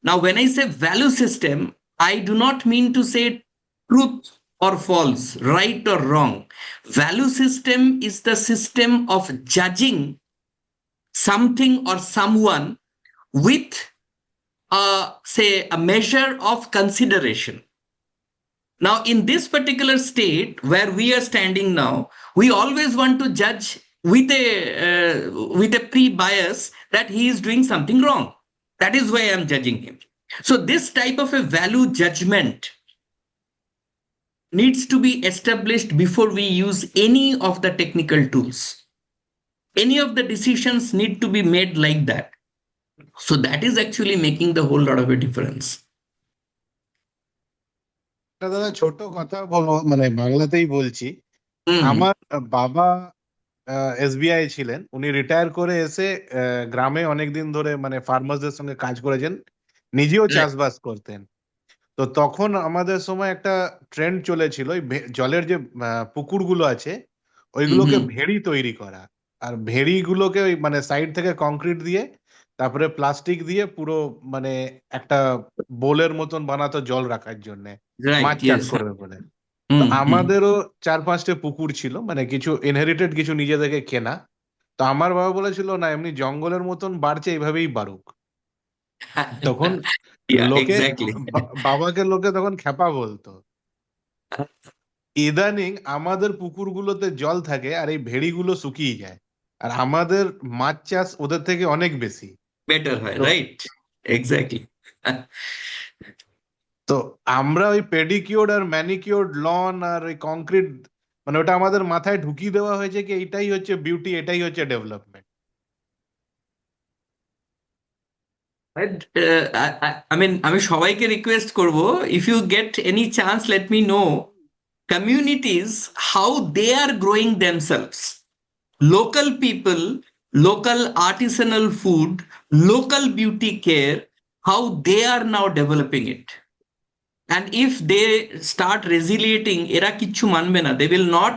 Now, when I say value system, I do not mean to say truth or false, right or wrong. Value system is the system of judging something or someone with say a measure of consideration. Now, in this particular state where we are standing now, we always want to judge with a pre-bias that he is doing something wrong. That is why I am judging him. So this type of a value judgment needs to be established before we use any of the technical tools. Any of the decisions need to be made like that. So that is actually making the whole lot of a difference. দাদা ছোট কথা বলো, মানে বাংলাতেই বলছি। Hmm. আমার বাবা SBI ছিলেন, উনি রিটায়ার করে এসে গ্রামে অনেকদিন ধরে মানে ফার্মারদের সঙ্গে কাজ করেছেন, নিজেও Right. চাষবাস করতেন। তো তখন আমাদের সময় একটা ট্রেন্ড চলেছিল ওই জলের যে পুকুরগুলো আছে ওইগুলোকে Hmm. ভেড়ি তৈরি করা, আর ভেড়িগুলোকে ওই মানে সাইড থেকে কংক্রিট দিয়ে তারপরে প্লাস্টিক দিয়ে পুরো মানে একটা বোলের মতন বানাতো জল রাখার জন্য, মাছ Right. চাষ Yes. করবে বলে। তো Hmm. আমাদেরও 4-5টে পুকুর ছিল, মানে কিছু ইনহেরিটেড, কিছু নিজে থেকে কেনা। তো আমার বাবা বলেছিল না, এমনি জঙ্গলের মতন বাড়ছে, এইভাবেই বাড়ুক। তখন Yeah, লোকে exactly. বাবাকে লোকে তখন খ্যাপা বলতো। ইদানিং আমাদের পুকুরগুলোতে জল থাকে আর এই ভেড়িগুলো শুকিয়ে যায়, আর আমাদের মাছ চাষ ওদের থেকে অনেক বেশি। better হয়, তো right? Exactly. তো আমরা ওই পেডিকিউর্ড আর ম্যানিকিউর্ড লন আর ওই কংক্রিট, মানে ওটা আমাদের মাথায় ঢুকিয়ে দেওয়া হয়েছে কি এটাই হচ্ছে বিউটি, এটাই হচ্ছে ডেভেলপমেন্ট। I mean, আমি সবাইকে রিকোয়েস্ট করব, if you get any chance, let me know communities how they are growing themselves. Local people, local artisanal food, local beauty care, how they are now developing it. And if they start resiliating, এরা কিচ্ছু মানবে না, they will not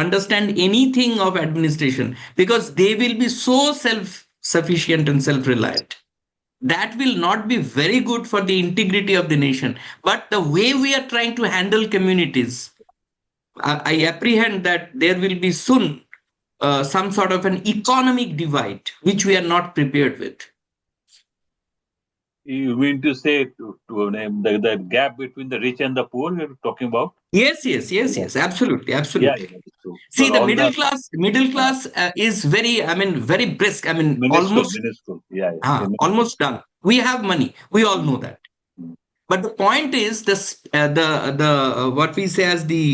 understand anything of administration because they will be so self sufficient and self reliant. That will not be very good for the integrity of the nation. But the way we are trying to handle communities, I apprehend that there will be soon some sort of an economic divide which we are not prepared with. You mean to say to name the gap between the rich and the poor you're talking about? Yes, yes, yes, Yeah, yes, absolutely, yeah, absolutely. that is true. See, Because the all the middle uh, class is very, I mean, very brisk. I mean, minuscule, minuscule. Yeah, yeah, minuscule. almost done. We have money. We all know Mm, that. mm, But the point is, this what we say as the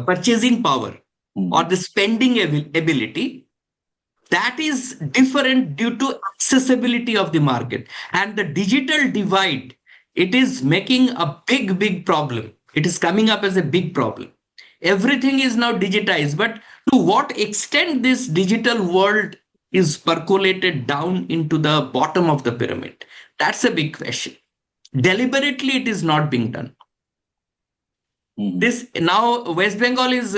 purchasing power or mm, the spending ability, that is different due to accessibility of the market and the digital divide. It is making a big problem. It is coming up as a big problem. Everything is now digitized, but to what extent this digital world is percolated down into the bottom of the pyramid, that's a big question. Deliberately it is not being done. mm. This now West Bengal is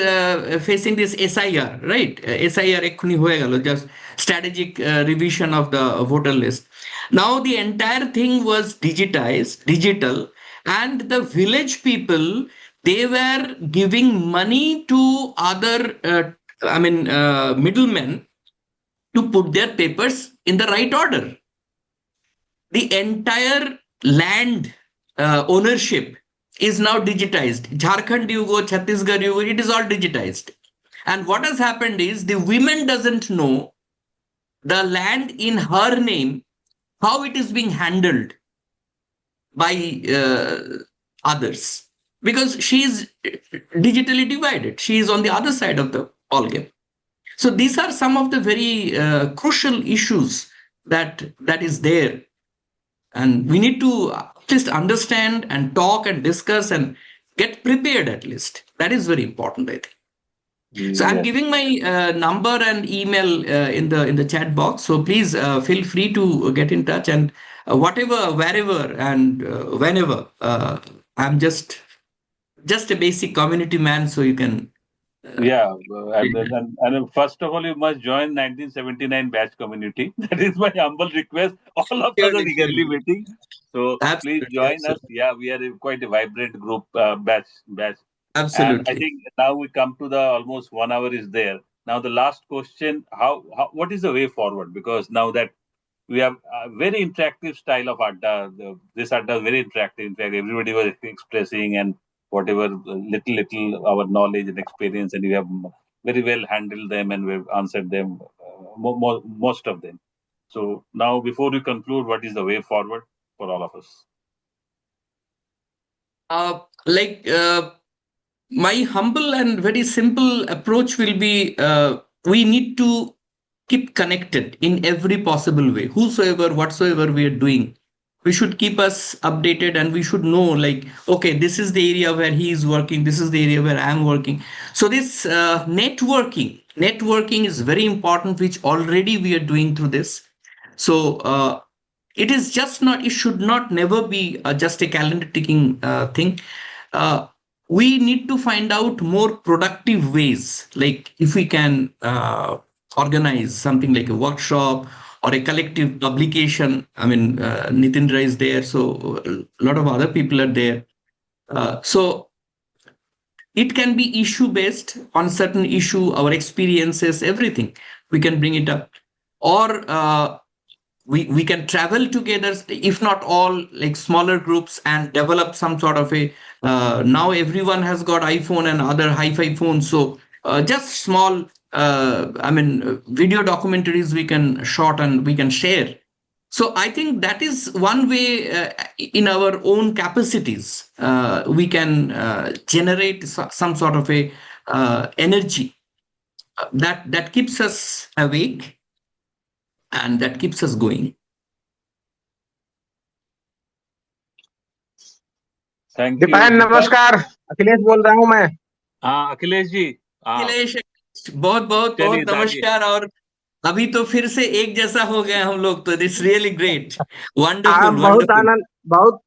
facing this SIR, right? SIR ekhuni hoye gelo, just strategic revision of the voter list. Now the entire thing was digital, and the village people, they were giving money to other, middlemen to put their papers in the right order. The entire land ownership is now digitized. Jharkhand you go, Chhattisgarh you go, it is all digitized. And what has happened is the women doesn't know the land in her name, how it is being handled by others, because she is digitally divided. She is on the other side of the ballgame. So these are some of the very crucial issues that is there, and we need to at least understand and talk and discuss and get prepared. At least that is very important, I think. So I'm Yes. giving my number and email in the chat box, so please feel free to get in touch, and whatever, wherever, and whenever, I'm just a basic community man, so you can Yeah, and first of all, you must join 1979 batch community. That is my humble request. All of us are surely, eagerly surely. waiting. So please Absolutely, join us. absolutely, Yeah, we are quite a vibrant group, batch. And I absolutely. think now we come to the almost 1 hour is there. Now the last question: how what is the way forward? Because now that we have a very interactive style of Adda. This Adda is very interactive. In fact, everybody was expressing and whatever little our knowledge and experience, and we have very well handled them and we've answered them, most of them. So now, before we conclude, what is the way forward for all of us? Like my humble and very simple approach will be, we need to keep connected in every possible way. Whosoever, whatsoever we are doing, we should keep us updated, and we should know, like, okay, this is the area where he is working, this is the area where I am working. So this networking is very important, which already we are doing through this. So it is just not, it should not never be just a calendar ticking thing. uh, we need to find out more productive ways, like if we can organize something like a workshop or a collective publication. I mean, Nitindra is there, so a lot of other people are there. So it can be issue based, on certain issue, our experiences, everything we can bring it up. Or we can travel together, if not all, like smaller groups, and develop some sort of a, now everyone has got iPhone and other hi-fi phones, so just small video documentaries we can shot and we can share, So I think that is one way in our own capacities we can generate some sort of a energy that keeps us awake and that keeps us going. Thank you, Deepayan Dipayan. नमस्कार, अखिलेश बोल रहा हूँ मैं। हाँ अखिलेश जी, हाँ अखिलेश, बहुत बहुत चलिए बहुत दागी। नमस्कार। और अभी तो फिर से एक जैसा हो गए हम लोग, तो दिस रियली ग्रेट, आप वंडरफुल बहुत वंडरफुल। आनंद,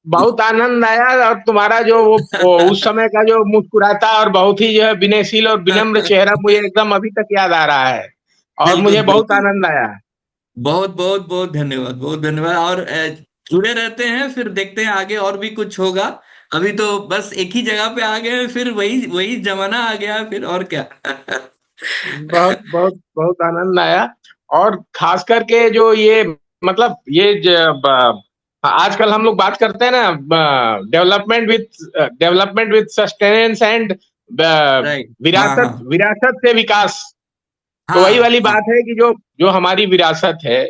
बहुत आनंद आया। और तुम्हारा जो वो उस समय का जो मुस्कुराता और बहुत ही जो है विनयशील और विनम्र चेहरा मुझे एकदम अभी तक याद आ रहा है, और मुझे बिल्कुल बहुत बिल्कुल, आनंद आया। बहुत बहुत बहुत धन्यवाद, बहुत धन्यवाद। और जुड़े रहते हैं, फिर देखते हैं आगे और भी कुछ होगा। अभी तो बस एक ही जगह पे आ गए हैं, फिर वही वही जमाना आ गया, फिर और क्या। बहुत बहुत बहुत आनंद आया। और खास करके जो ये मतलब ये आजकल हम लोग बात करते हैं ना, development with sustenance and right, हाँ विरासत, हाँ विरासत से विकास। तो वही हाँ वाली हाँ, बात है कि जो जो हमारी विरासत है,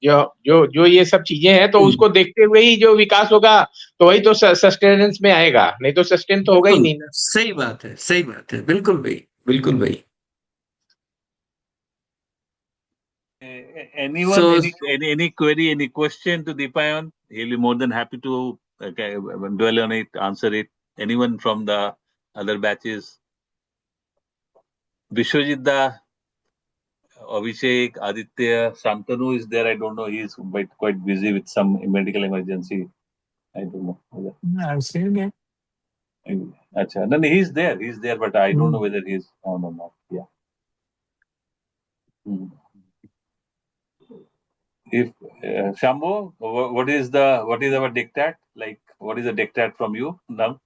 जो जो जो ये सब चीजें हैं, तो उसको देखते हुए ही जो विकास होगा, तो वही तो सस्टेनेंस में आएगा, नहीं तो सस्टेन तो होगा ही बिल्कुल नहीं ना। सही बात है, सही बात है, बिल्कुल भाई, बिल्कुल भाई। Anyone, So any query, any question to Dipayan? He'll be more than happy to dwell on it, answer it. Anyone from the other batches? Vishwajit Da, Abhishek, Aditya, Shantanu is there. I don't know. He's quite busy with some medical emergency. I don't know. I've seen it. Acha. No, no, he's there. He's there, but I don't know Mm. whether he's on or not. Yeah. Hmm. If Shambhu, what is our diktat? Like, what is a diktat from you now?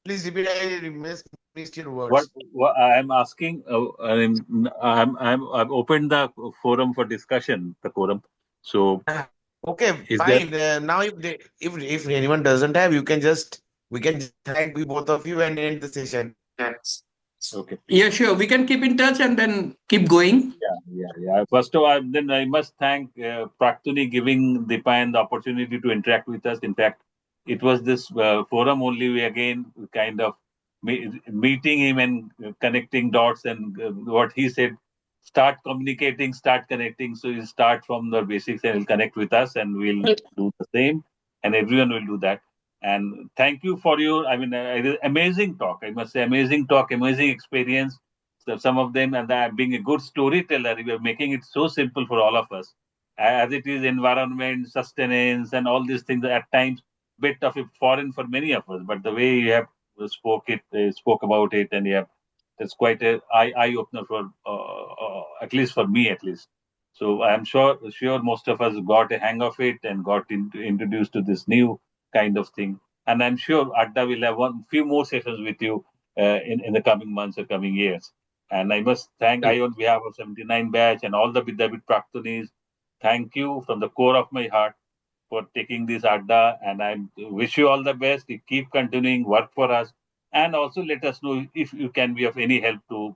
Please repeat, I missed your What, words. what I'm asking, I've opened the forum for discussion, the quorum. So, Okay, is there? fine. Now, if anyone doesn't have, you can just we can just thank we both of you and end the session. Okay. yeah, sure, we can keep in touch and then keep going. Yeah. First of all, then I must thank Praktani giving Dipayan the opportunity to interact with us. In fact, it was this forum only we again kind of meeting him and connecting dots and what he said. Start communicating, start connecting. So you start from the basics and he'll connect with us and we'll do the same. And everyone will do that. And thank you for your, I mean, amazing talk. I must say, amazing talk, amazing experience. So some of them, and being a good storyteller, we are making it so simple for all of us. As it is environment, sustenance, and all these things at times bit of a foreign for many of us. But the way you have spoke about it, and you have that's quite a eye opener for at least for me at least. So I'm sure most of us got a hang of it and got introduced to this new kind of thing. And I'm sure Adda will have one few more sessions with you in the coming months or coming years. And I must thank I on behalf of 79 batch and all the Vidyabit Praktanis. Thank you from the core of my heart for taking this Adda, and I wish you all the best. You keep continuing work for us, and also let us know if you can be of any help to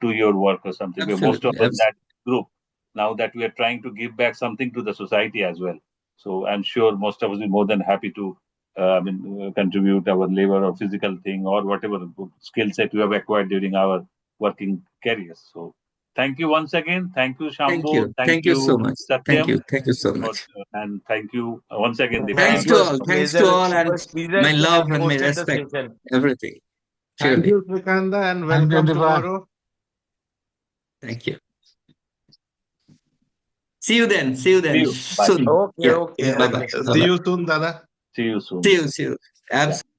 your work or something. We're most of Absolutely, us in absolutely. that group now that we are trying to give back something to the society as well. So I'm sure most of us will be more than happy to contribute our labor or physical thing or whatever skill set we have acquired during our working careers. So thank you once again. Thank you, Shambhu. Thank Thank you so you, much, Satyam. thank you so For, much. and thank you once again, Man, Thanks Dipayan. to all, thanks to all, it and was pleasure my to have love and my hosted the respect, session. everything. Thank Surely, you, Srikant, and Thank you, welcome Dipa. tomorrow. thank you. See you then, see you See then you. Bye. soon. Okay, Yeah, okay, bye bye, okay. bye See bye. you soon, Dada. See you soon. See you, see you. Yeah. Absolutely.